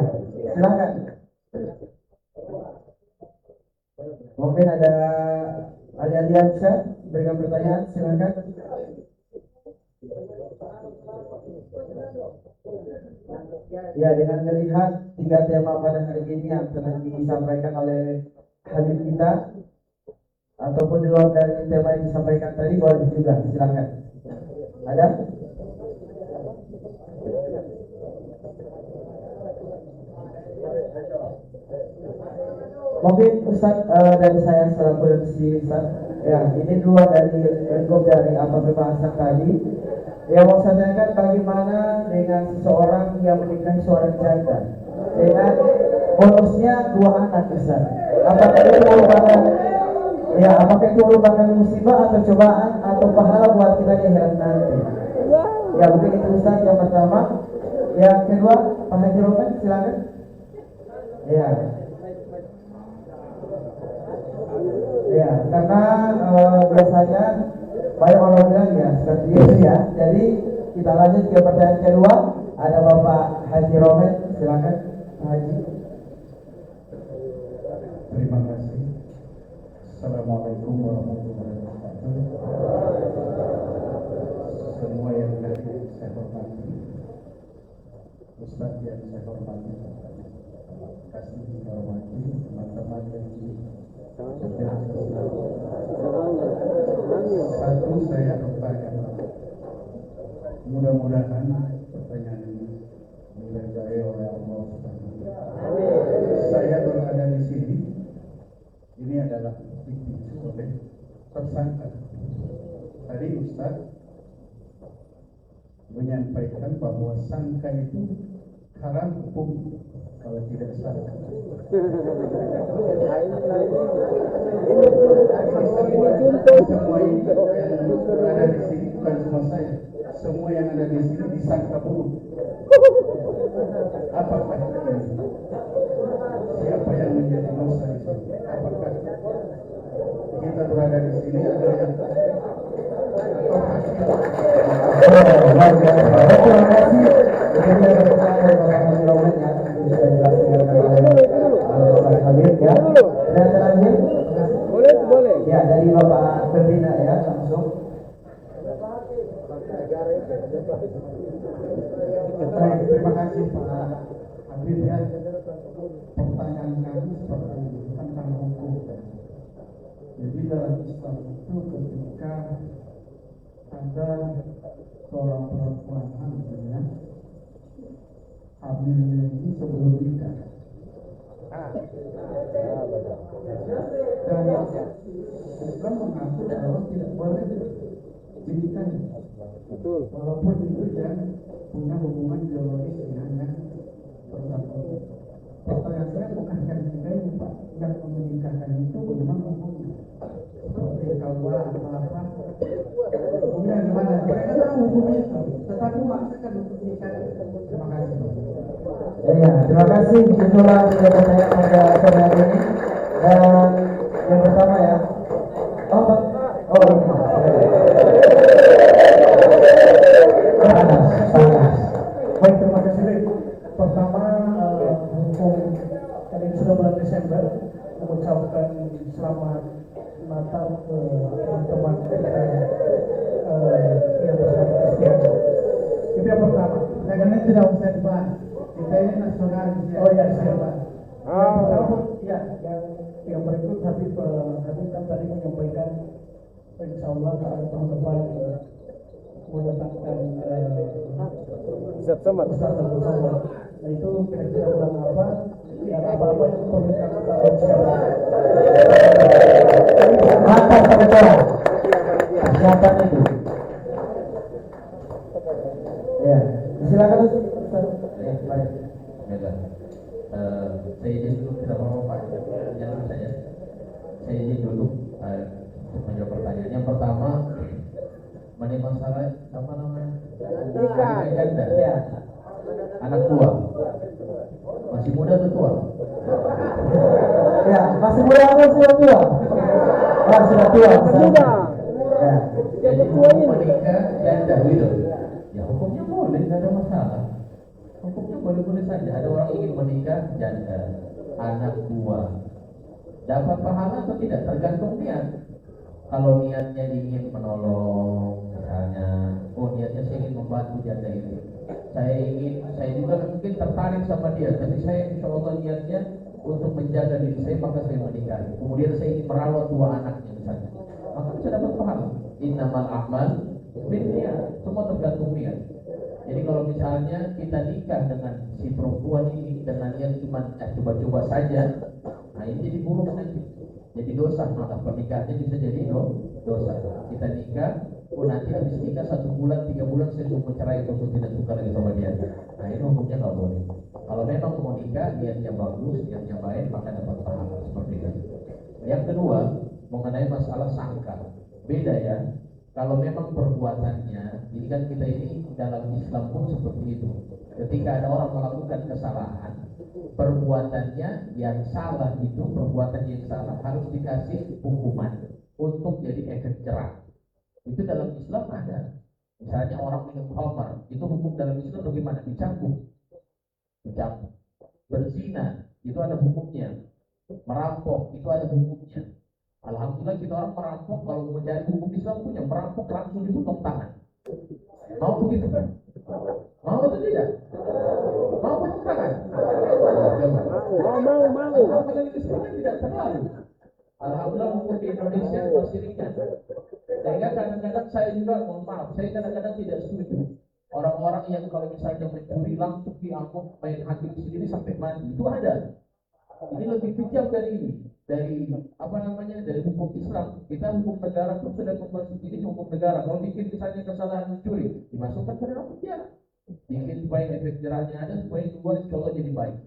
silakan. Mungkin ada Aliansa berikan pertanyaan, silakan. Ya, dengan melihat 3 tema pada hari ini yang telah disampaikan oleh Habib kita, ataupun di luar dari tema yang disampaikan tadi, boleh juga, silakan. Ada? Mungkin Ustaz, dari saya selaku MC Ustaz, ya ini luar dari lingkup dari apa pembahasan tadi. Yang mau saya tanyakan, bagaimana dengan seseorang yang menikahi seorang janda, dengan bonusnya 2 anak Ustaz. Apakah itu merupakan apakah itu merupakan musibah atau cobaan atau pahala buat kita di akhirat nanti? Ya mungkin itu Ustaz yang pertama. Yang kedua, Pak Haji Roman silakan. Ya. Ya, karena biasanya banyak orang bilang ya seperti itu ya. Jadi kita lanjut ke pertanyaan kedua. Ada Bapak Haji Roman, silakan Pak Haji. Terima kasih. Assalamualaikum warahmatullahi wabarakatuh. Semua yang hadir saya hormati, Ustaz yang saya hormati, kasih saya hormati, teman-teman yang satu saya bertanya, mudah-mudahan pertanyaan ini diberkahi oleh Allah Subhanahu wa Ta'ala. Saya berada di sini. Ini adalah dipicu oleh tersangka. Tadi Ustaz menyampaikan bahwa sangka itu haram hukum kalau tidak salah. Semua yang ada di sini bukan cuma saya. Semua yang ada di sini disangka buruk. Apakah ini? Siapa yang menjadi dosa di sini? Apakah kita berada di sini ada yang Terima kasih. Dan terakhir, Boleh. ya dari Bapak Pembina ya langsung. Baik, terima kasih Pak Habib ya. Pertanyaan kami seperti ini tentang hukum. Jadi dalam Islam itu ketika ada seorang perempuan hamil, hamilnya ini sebelum nikah. Dan Islam mengatur bahwa tidak boleh dinikahi. Betul. Walaupun itu yang punya hubungan biologis dengan yang bersangkutan. Pertanyaan saya bukan yang dinikahi Pak, yang menikahkan itu bagaimana hukumnya? Seperti kalau apa-apa, hukumnya gimana? Mereka tahu hukumnya itu, tetapi maksakan untuk nikah. Terima kasih Pak. Ya, terima kasih. Itulah tiga pertanyaan pada sore hari ini. Dan yang pertama ya. Panas. Baik, terima kasih. Pertama, hukum kali ini sudah bulan Desember, mengucapkan selamat Natal ke teman-teman kita yang bersama Kristian. Itu yang pertama. Karena tidak usah dibahas. Kita ini nasional. Oh ya, siapa? Yang pertama, ya, yang berikut Habib kan tadi menyampaikan, insya Allah tahun depan menetapkan Ustaz Samad. Ustaz Abdul Somad. Nah itu kira-kira bulan apa? Dan apa-apa yang perlu kita siapkan. Apa sebetulnya? Persiapan itu. Ya, silakan Ustaz. Ya, baik. Baiklah. Saya izin dulu tidak apa-apa Pak. Jangan saya. Saya izin dulu untuk menjawab pertanyaan. Yang pertama, mengenai masalah apa namanya? Nikah janda. Ya. Anak tua. Masih muda atau tua? Ya, masih muda atau sudah tua? Oh, sudah tua. Muda. Ya. Jadi hukum menikah janda gitu. Ya hukumnya boleh, tidak ada masalah. Hukumnya boleh-boleh saja. Ada orang ingin menikah janda, anak tua. Dapat pahala atau tidak tergantung niat. Kalau niatnya ingin menolong, misalnya, niatnya saya ingin membantu janda itu. Saya juga mungkin tertarik sama dia, tapi saya insya Allah niatnya untuk menjaga diri saya, maka saya menikah. Kemudian saya ingin merawat dua anaknya misalnya, maka bisa dapat pahala. Innamal a'mal binniyat, semua tergantung niat. Jadi kalau misalnya kita nikah dengan si perempuan ini dengan niat cuma coba-coba saja, nah ini jadi buruk nanti. Jadi dosa, maka pernikahannya bisa jadi dosa. Kita nikah Oh nanti habis nikah 1 bulan, 3 bulan saya suruh cerai atau tidak suka lagi sama dia. Nah ini hukumnya nggak boleh. Kalau memang mau nikah, niatnya bagus, niatnya baik, maka dapat pahala seperti itu. Yang kedua, mengenai masalah sangka. Beda ya. Kalau memang perbuatannya, ini kan kita ini dalam Islam pun seperti itu. Ketika ada orang melakukan kesalahan, perbuatannya yang salah itu, perbuatan yang salah harus dikasih hukuman untuk jadi efek jerah. Itu dalam Islam ada. Misalnya orang minum khamar, itu hukum dalam Islam bagaimana? Dicambuk. Berzina, itu ada hukumnya. Merampok, itu ada hukumnya. Alhamdulillah kita orang merampok, kalau mau cari hukum Islam punya, merampok langsung dipotong tangan. Mau begitu kan? Mau atau tidak? Mau potong tangan? Mau. Alhamdulillah Islam tidak terlalu. Alhamdulillah hukum di Indonesia masih ringan. Sehingga kadang-kadang saya juga, mohon maaf, saya kadang-kadang tidak setuju. Orang-orang yang kalau misalnya mencuri langsung dianggap main hakim sendiri sampai mati, itu ada. Ini lebih kejam dari ini, dari hukum Islam. Kita hukum negara pun sudah membuat ini hukum negara. Kalau bikin misalnya kesalahan mencuri, dimasukkan ke dalam penjara. Bikin supaya efek jerahnya ada, supaya keluar insya Allah jadi baik.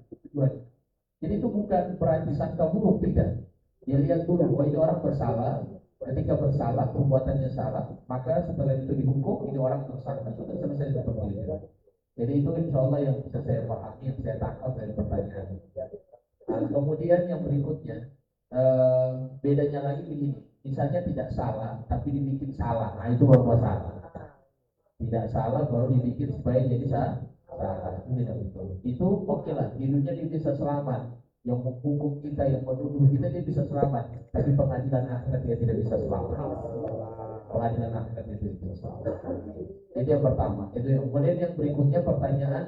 Jadi itu bukan berarti sangka buruk, tidak. Dia lihat dulu bahwa ini orang bersalah. Ketika bersalah, perbuatannya salah, maka setelah itu dihukum, ini orang tersangka. Sudah selesai seperti itu. Jadi itu insya Allah yang bisa saya pahami, yang saya tangkap dari pertanyaan. Nah, kemudian yang berikutnya, bedanya lagi begini. Misalnya tidak salah, tapi dibikin salah. Nah itu baru masalah. Tidak salah, baru dibikin supaya jadi salah. Itu tidak betul. Itu oke lah, di dunia dia bisa selamat. Yang menghukum kita, yang menuduh kita, dia bisa selamat. Tapi pengadilan akhirat dia tidak bisa selamat. Pengadilan akhirat dia tidak bisa selamat. Jadi yang pertama. Kemudian yang berikutnya pertanyaan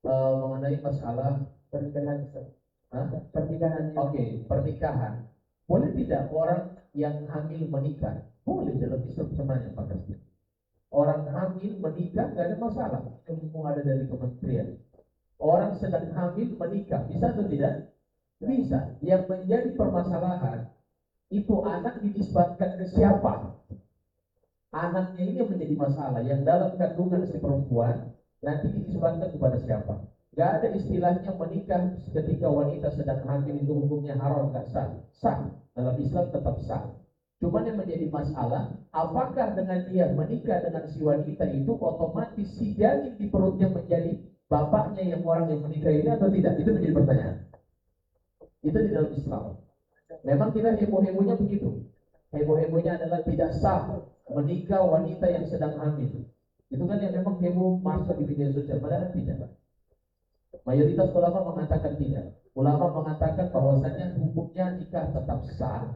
mengenai masalah pernikahan. Pernikahan. Oke, pernikahan. Boleh tidak orang yang hamil menikah? Boleh dalam Islam sebenarnya Pak Kasih. Orang hamil menikah nggak ada masalah. Yang ada dari kementerian. Orang sedang hamil menikah, bisa atau tidak? Bisa. Yang menjadi permasalahan itu anak dinisbatkan ke siapa? Anaknya ini yang menjadi masalah. Yang dalam kandungan si perempuan nanti dinisbatkan kepada siapa? Gak ada istilahnya menikah ketika wanita sedang hamil itu hukumnya haram, gak sah. Sah. Dalam Islam tetap sah. Cuman yang menjadi masalah, apakah dengan dia menikah dengan si wanita itu otomatis si janin di perutnya menjadi bapaknya yang orang yang menikah ini atau tidak? Itu menjadi pertanyaan. Itu di dalam Islam. Memang kita heboh-hebohnya begitu. Heboh-hebohnya adalah tidak sah menikah wanita yang sedang hamil. Itu kan yang memang heboh masuk di media sosial. Padahal tidak. Mayoritas ulama mengatakan tidak. Ulama mengatakan bahwasannya hukumnya nikah tetap sah.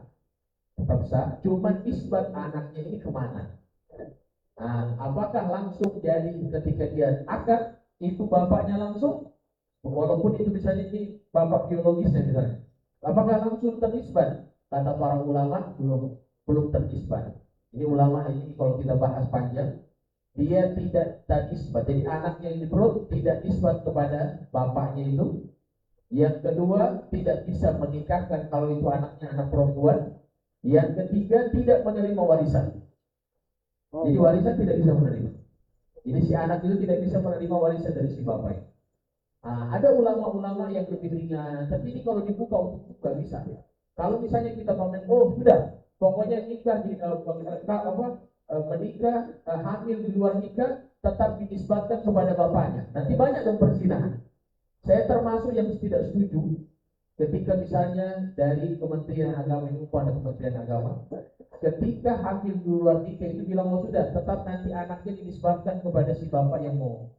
Tetap sah. Cuman nisbat anaknya ini kemana? Nah, apakah langsung jadi ketika dia akad itu bapaknya langsung, walaupun itu misalnya ini bapak biologisnya misalnya, apakah langsung ternisbat? Kata para ulama belum ternisbat. Ini ulama ini kalau kita bahas panjang, dia tidak ternisbat. Jadi anaknya yang di perut tidak nisbat kepada bapaknya itu. Yang kedua, tidak bisa menikahkan kalau itu anaknya anak perempuan. Yang ketiga, tidak menerima warisan. Jadi warisan tidak bisa menerima. Jadi si anak itu tidak bisa menerima warisan dari si bapak. Nah, ada ulama-ulama yang lebih ringan, tapi ini kalau dibuka untuk nggak bisa. Kalau misalnya kita pamer, oh sudah, pokoknya nikah menikah hamil di luar nikah tetap dinisbatkan kepada bapaknya. Nanti banyak dong perzinahan. Saya termasuk yang tidak setuju ketika misalnya dari Kementerian Agama ini ada Kementerian Agama, ketika hamil di luar nikah itu bilang oh sudah tetap nanti anaknya dinisbatkan kepada si bapak yang mau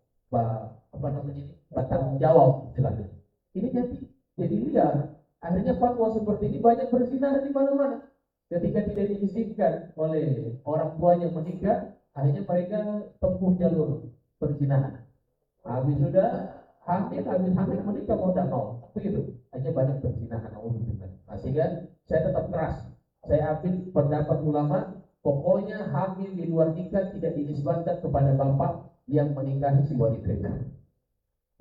bertanggung jawab istilahnya. Ini jadi liar. Akhirnya fatwa seperti ini banyak berzina di mana-mana. Ketika tidak diizinkan oleh orang tuanya menikah, akhirnya mereka tempuh jalur perzinahan. Habis sudah hamil menikah mau tidak mau, begitu. Hanya banyak perzinahan. Nah, sehingga saya tetap keras. Saya ambil pendapat ulama, pokoknya hamil di luar nikah tidak dinisbatkan kepada bapak yang menikahi si wanita itu.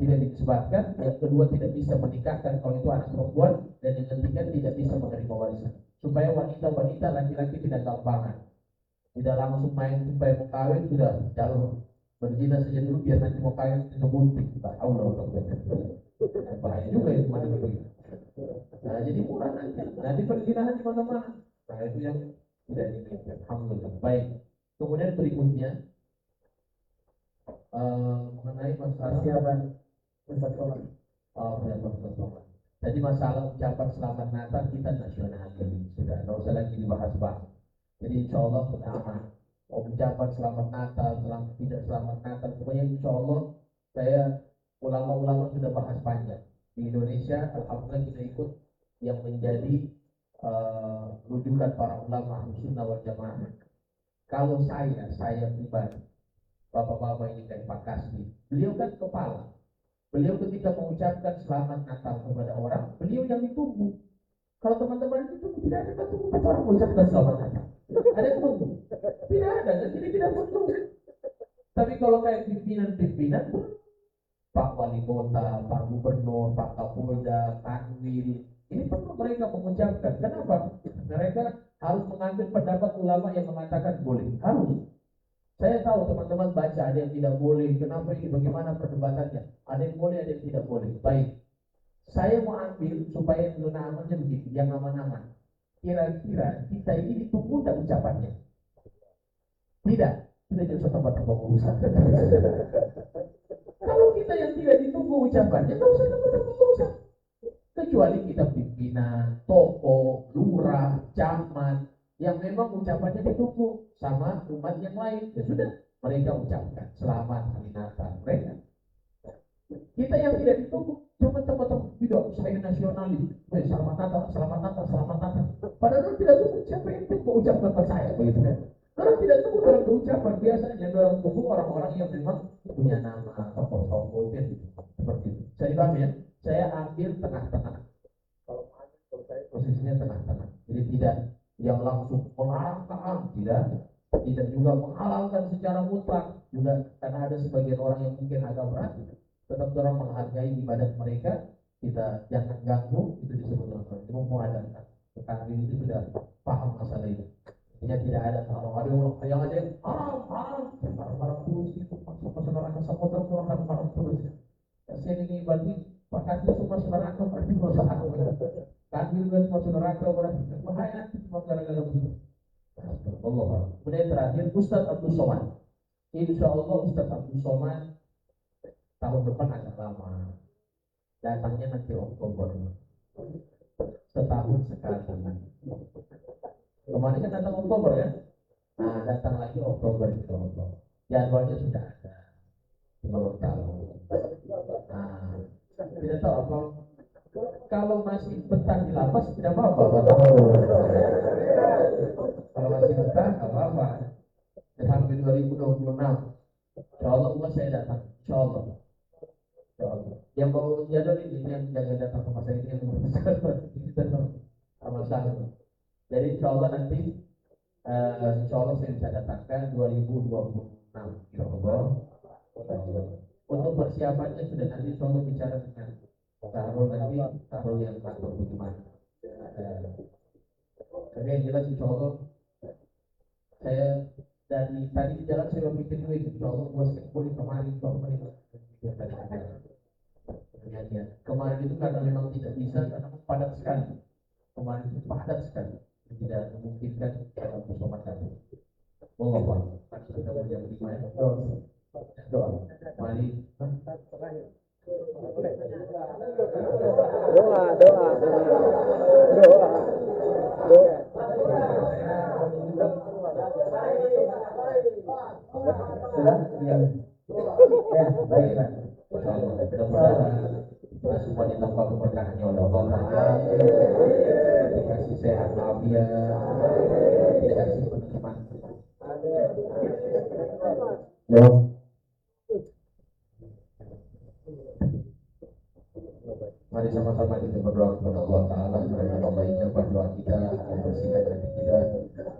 Tidak dinisbatkan. Yang kedua, tidak bisa menikahkan kalau itu anak perempuan. Dan yang ketiga, tidak bisa menerima warisan. Supaya wanita-wanita laki-laki tidak gampangan. Tidak langsung main supaya mau kawin, sudah jalur berzina saja dulu biar nanti mau kawin kita bunting. Allah bahaya juga itu mana begitu. Nah jadi murah nanti perzinahan di mana-mana. Nah itu yang tidak diinginkan. Alhamdulillah. Baik. Kemudian berikutnya mengenai masalah Persiapan Ustaz Somad. persiapan. Jadi masalah ucapan selamat Natal kita nasionalis sudah, nggak usah lagi dibahas-bahas. Jadi insya Allah sudah aman. Ucapan selamat Natal, tidak selamat Natal, pokoknya insya Allah saya ulama-ulama sudah bahas panjang. Di Indonesia, alhamdulillah kita ikut yang menjadi rujukan para ulama Ahlussunnah wal Jamaah. Kalau saya pribadi, bapak-bapak ini kayak Pak Kasbi, beliau kan kepala. Beliau ketika mengucapkan selamat Natal kepada orang, beliau yang ditunggu. Kalau teman-teman itu tidak ada tunggu orang mengucapkan selamat Natal. Ada yang tunggu? Tidak ada, kan? Jadi tidak perlu. Tapi kalau kayak pimpinan Pak Wali Kota, Pak Gubernur, Pak Kapolda, Kanwil, ini perlu mereka mengucapkan. Kenapa? Mereka harus mengambil pendapat ulama yang mengatakan boleh. Harus. Saya tahu teman-teman baca ada yang tidak boleh. Kenapa ini? Bagaimana perdebatannya? Ada yang boleh, ada yang tidak boleh. Baik. Saya mau ambil supaya zona amannya begitu, yang aman-aman. Kira-kira kita ini ditunggu tak ucapannya? Tidak. Tidak jadi tempat-tempat urusan. Kalau kita yang tidak ditunggu ucapannya, tak usah tempat-tempat urusan. Kecuali kita pimpinan, tokoh, lurah, camat, yang memang ucapannya ditunggu sama umat yang lain. Ya sudah, mereka ucapkan selamat hari Natal mereka. Kita yang tidak ditunggu, cuma tempat-tempat tidak saya nasionalis. Selamat Natal, selamat Natal, selamat Natal. Padahal tidak tunggu siapa yang tunggu ucapan ke saya begitu kan? Kalau tidak tunggu dalam ucapan biasanya dalam tunggu orang-orang yang memang punya nama tokoh-tokoh itu seperti itu. Saya paham ya? Saya ambil tengah-tengah. Kalau saya posisinya tengah-tengah. Jadi tidak yang langsung mengharamkan, tidak juga menghalalkan secara mutlak juga, karena ada sebagian orang yang mungkin agak berat, tetap orang menghargai ibadah mereka, kita jangan ganggu, itu disebut orang itu mengadakan. Sekarang ini itu sudah paham masalah ini. Artinya tidak ada kalau ada orang yang ada haram terus itu masuk neraka samudra kurang haram terus. Kasihan ini berarti Pak Kasih semua neraka berarti dosa aku. Kami juga masuk neraka berarti bahaya semua gara-gara begitu. Allah. Kemudian terakhir Ustaz Abdul Somad. Insya Allah Ustaz Abdul Somad tahun depan akan lama. Datangnya nanti Oktober. Setahun sekali. Kemarin kan datang Oktober ya. Nah datang lagi Oktober insya Allah. Jadwalnya sudah ada. Belum tahu. Nah tidak tahu apa. Kalau masih betah di lapas tidak apa-apa. Kalau masih betah tidak apa-apa. Sampai 2026. Insya Allah saya datang. Insya Allah. Yang mau jadwal ini yang jaga datang ke masa ini yang sama sama. Jadi insya Allah nanti insya Allah saya bisa datangkan 2026. Insya Allah. Untuk persiapannya sudah nanti insya Allah bicara dengan taruh yang kantor bagaimana. Tapi yang jelas insya Allah saya dari tadi di jalan saya berpikir dulu insya Allah boleh kemarin kemarin itu karena memang tidak bisa karena padat sekali. Kemarin itu padat sekali, tidak memungkinkan dalam bersama kami. Allah kita berjam 5 ya. Doa. Mari. Sudah? Ya, baik Pak. Mudah-mudahan kita semua ditambah keberkahannya oleh Allah, dikasih sehat walafiat, dikasih penikmat. Ya. Mari sama-sama kita berdoa kepada Allah Ta'ala. Mudah-mudahan Allah ijabah doa kita, membersihkan hati kita.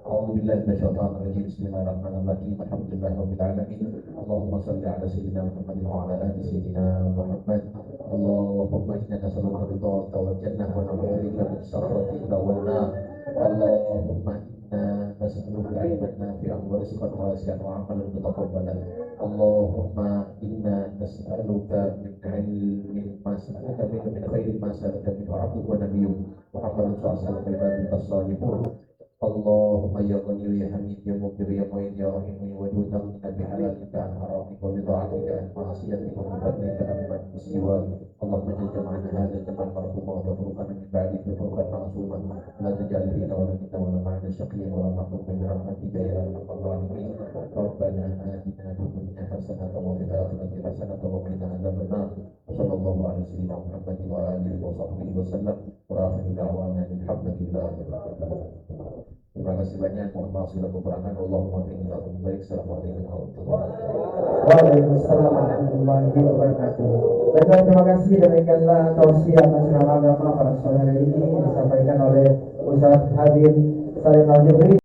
A'udzubillahi minasyaitonir rajim. Bismillahirrahmanirrahim. Alhamdulillahirabbil alamin. Allahumma shalli ala sayyidina Muhammad wa ala ali sayyidina Muhammad. Allahumma inna nas'aluka ridhaka wal jannah wa na'udzubika min sakhatika wan nar. Allahumma inna nas'aluka ilman nafi'an wa rizqan wasi'an wa 'amalan mutaqabbalan. Allahumma inna nas'aluka min ilmin ma sa'alaka min khairin ma sa'alaka min 'abdika wa nabiyyuk Muhammadun sallallahu alaihi wasallam. Allahumma ya Ghani ya Hamid ya Mughir ya Mu'in ya Rahim wa judna bi halalika an haramika wa bid'atika an ma'asiyatika wa fadlika amman siwa. Allahumma jal jama'ana hadha jama'an marhuma wa tafruqana min ba'di tafruqan ma'suma la tajal fina wa la minna wa la ma'ana shaqiyyan wa la mahrum bi rahmatika ya arhamar rahimin. Rabbana atina fid dunya hasanatan wa fil akhirati hasanatan wa qina adzaban nar. Sallallahu alaihi sayyidina Muhammadin wa alihi wa sahbihi wa sallam. Wa akhiru da'wana alhamdulillahi rabbil alamin. Terima kasih banyak. Mohon maaf segala kekurangan. Allahumma innakum baik. Assalamualaikum warahmatullahi wabarakatuh. Waalaikumsalam warahmatullahi wabarakatuh. Baiklah, terima kasih. Demikianlah tausiah masyarakat agama para saudara ini disampaikan oleh Ustaz Habib Salim Al-Jufri.